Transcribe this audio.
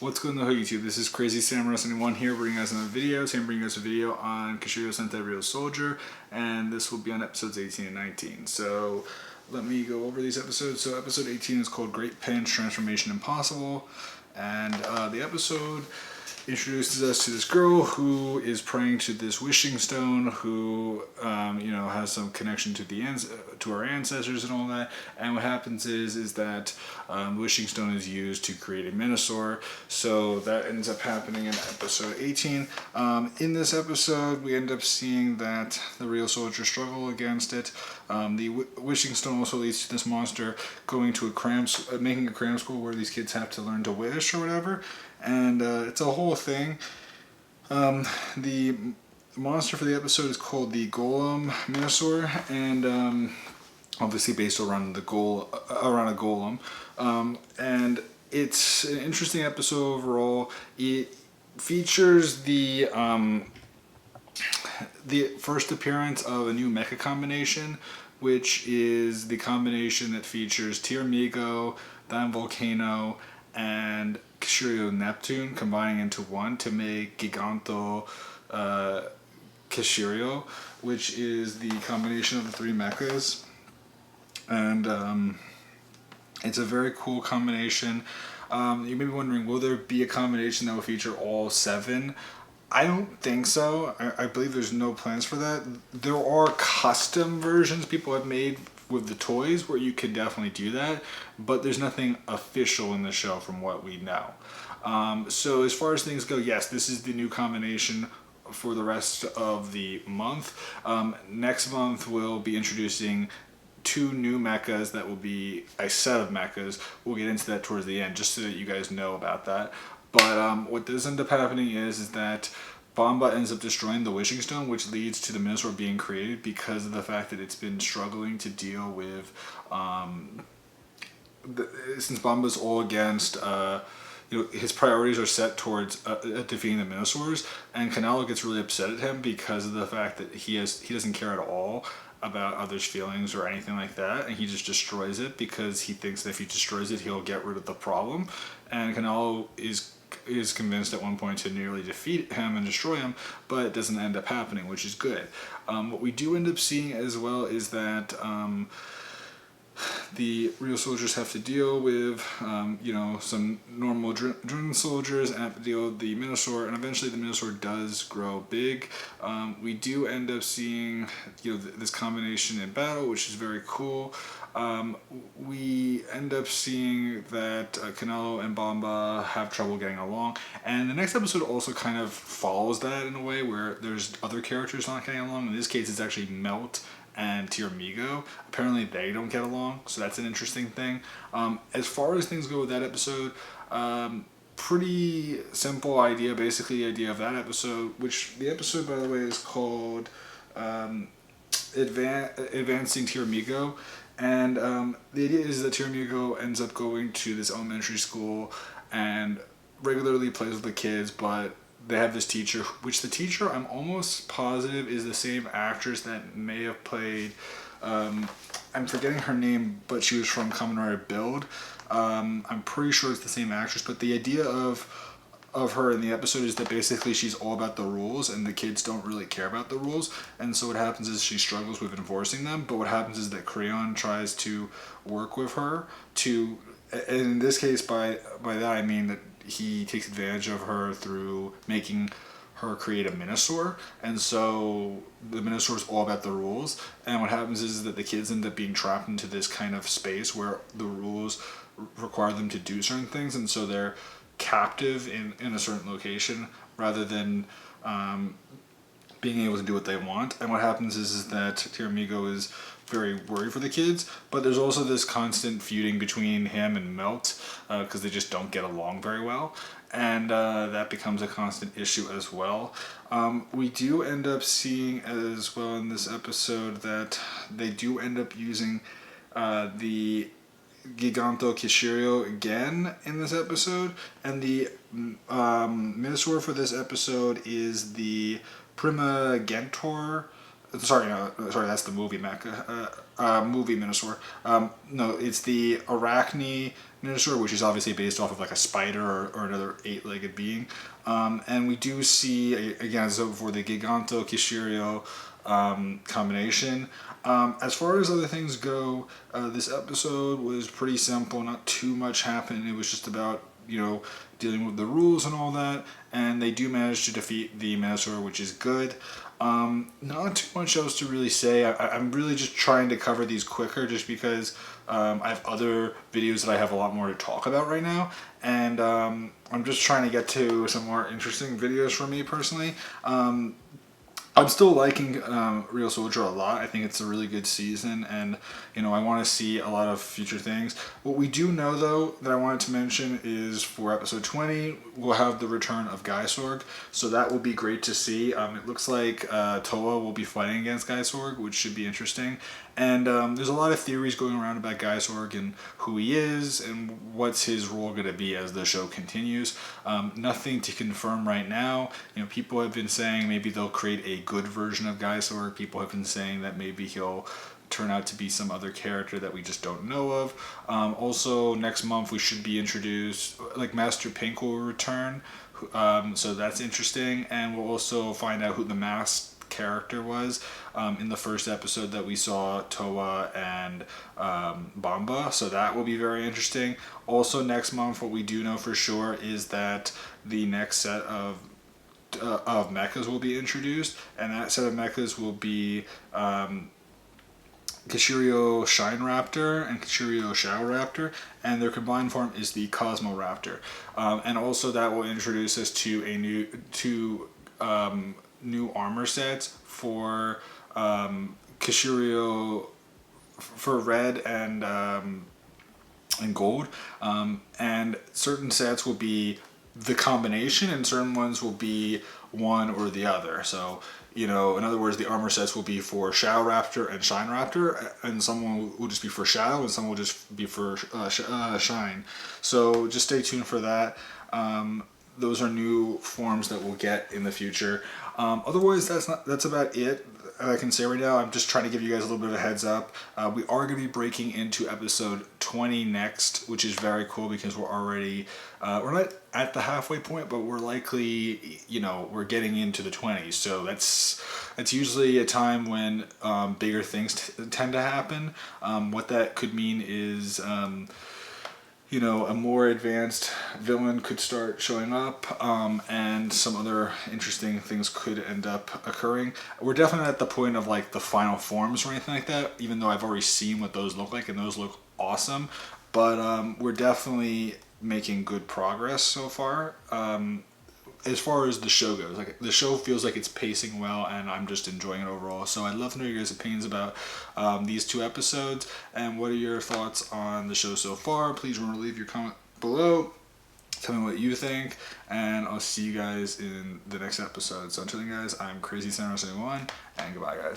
What's going on YouTube? This is Crazy Samurai 71 here, bringing us another video. Today I'm bringing us a video on Kishiryu Sentai Ryusoulger, and this will be on episodes 18 and 19. So let me go over these episodes. So episode 18 is called Great Pinch Transformation Impossible, and the episode introduces us to this girl who is praying to this wishing stone, who has some connection to our ancestors and all that. And what happens is that the wishing stone is used to create a Minosaur. So that ends up happening in episode 18. In this episode, we end up seeing that the Ryusoulger struggle against it. The wishing stone also leads to this monster going to making a cram school where these kids have to learn to wish or whatever. And it's a whole thing. The monster for the episode is called the Golem Minosaur, and obviously based around a golem. And it's an interesting episode overall. It features the first appearance of a new mecha combination, which is the combination that features Tiramigo, Dime Volcano, and Kishiryu Neptune combining into one to make Giganto Kishiryu, which is the combination of the three mechas. And it's a very cool combination. You may be wondering, will there be a combination that will feature all seven? I don't think so. I believe there's no plans for that. There are custom versions people have made with the toys where you can definitely do that, but there's nothing official in the show from what we know. So as far as things go, yes, this is the new combination for the rest of the month. Next month we'll be introducing two new mechas that will be a set of mechas. We'll get into that towards the end just so that you guys know about that. But what does end up happening is that Bomba ends up destroying the wishing stone, which leads to the Minosaur being created because of the fact that it's been struggling to deal with, since Bomba's all against, his priorities are set towards defeating the Minosaurs, and Canelo gets really upset at him because of the fact that he doesn't care at all about others' feelings or anything like that, and he just destroys it because he thinks that if he destroys it, he'll get rid of the problem. And Canelo is convinced at one point to nearly defeat him and destroy him, but it doesn't end up happening, which is good. What we do end up seeing as well is that the Ryusoulgers have to deal with, some normal drone soldiers and have to deal with the Minosaur, and eventually the Minosaur does grow big. We do end up seeing, this combination in battle, which is very cool. We end up seeing that Canelo and Bomba have trouble getting along, and the next episode also kind of follows that in a way where there's other characters not getting along. In this case, it's actually Melt and Tiramigo. Apparently they don't get along, so that's an interesting thing. As far as things go with that episode, pretty simple idea, basically the idea of that episode, which the episode, by the way, is called Advancing Tiramigo. And the idea is that Tiramigo ends up going to this elementary school and regularly plays with the kids, but they have this teacher, which the teacher I'm almost positive is the same actress that may have played, I'm forgetting her name, but she was from Kamen Rider Build. I'm pretty sure it's the same actress, but the idea of her in the episode is that basically she's all about the rules and the kids don't really care about the rules, and so what happens is she struggles with enforcing them. But what happens is that Crayon tries to work with her and in this case by that I mean that he takes advantage of her through making her create a Minosaur, and so the Minosaur is all about the rules, and what happens is that the kids end up being trapped into this kind of space where the rules require them to do certain things, and so they're captive in a certain location rather than being able to do what they want. And what happens is that Tiramigo is very worried for the kids, but there's also this constant feuding between him and Melt because they just don't get along very well, and that becomes a constant issue as well. We do end up seeing as well in this episode that they do end up using the Giganto Kishiryu again in this episode, and the Minosaur for this episode is the Prima Gentor Sorry, no, sorry, that's the movie mecha. Movie Minosaur. No, it's the Arachne Minosaur, which is obviously based off of like a spider or another 8-legged being. And we do see, again, as for the Giganto Kishiryu combination. As far as other things go, this episode was pretty simple. Not too much happened. It was just about, dealing with the rules and all that. And they do manage to defeat the Minosaur, which is good. Not too much else to really say. I'm really just trying to cover these quicker just because I have other videos that I have a lot more to talk about right now. And I'm just trying to get to some more interesting videos for me personally. I'm still liking Ryusoulger a lot. I think it's a really good season, and I want to see a lot of future things. What we do know, though, that I wanted to mention is for episode 20, we'll have the return of Gaisorg, so that will be great to see. It looks like Toa will be fighting against Gaisorg, which should be interesting. And there's a lot of theories going around about Gaisorg and who he is and what's his role going to be as the show continues. Nothing to confirm right now. People have been saying maybe they'll create a good version of Gaisorg. People have been saying that maybe he'll turn out to be some other character that we just don't know of. Also, next month we should be introduced, like Master Pink will return, so that's interesting, and we'll also find out who the masked character was in the first episode that we saw Toa and Bamba, so that will be very interesting. Also next month, what we do know for sure is that the next set of mechas will be introduced, and that set of mechas will be Kishiryu Shine Raptor and Kishiryu Shao Raptor, and their combined form is the Cosmo Raptor. And also that will introduce us to new armor sets for Kishiryu for red and gold, and certain sets will be the combination and certain ones will be one or the other. So in other words, the armor sets will be for Shao Raptor and Shine Raptor, and some will just be for Shao and some will just be for Shine. So just stay tuned for that. Those are new forms that we'll get in the future. Otherwise, that's about it I can say right now. I'm just trying to give you guys a little bit of a heads up. We are going to be breaking into episode 20 next, which is very cool because we're already, we're not at the halfway point, but we're likely, we're getting into the 20s. So that's usually a time when bigger things tend to happen. What that could mean is, a more advanced villain could start showing up, and some other interesting things could end up occurring. We're definitely at the point of like the final forms or anything like that, even though I've already seen what those look like and those look awesome. But we're definitely making good progress so far. As far as the show goes, like the show feels like it's pacing well, and I'm just enjoying it overall. So I'd love to know your guys' opinions about these 2 episodes, and what are your thoughts on the show so far. Please remember to leave your comment below. Tell me what you think, and I'll see you guys in the next episode. So until then, guys, I'm Crazy Sentai 71, and goodbye, guys.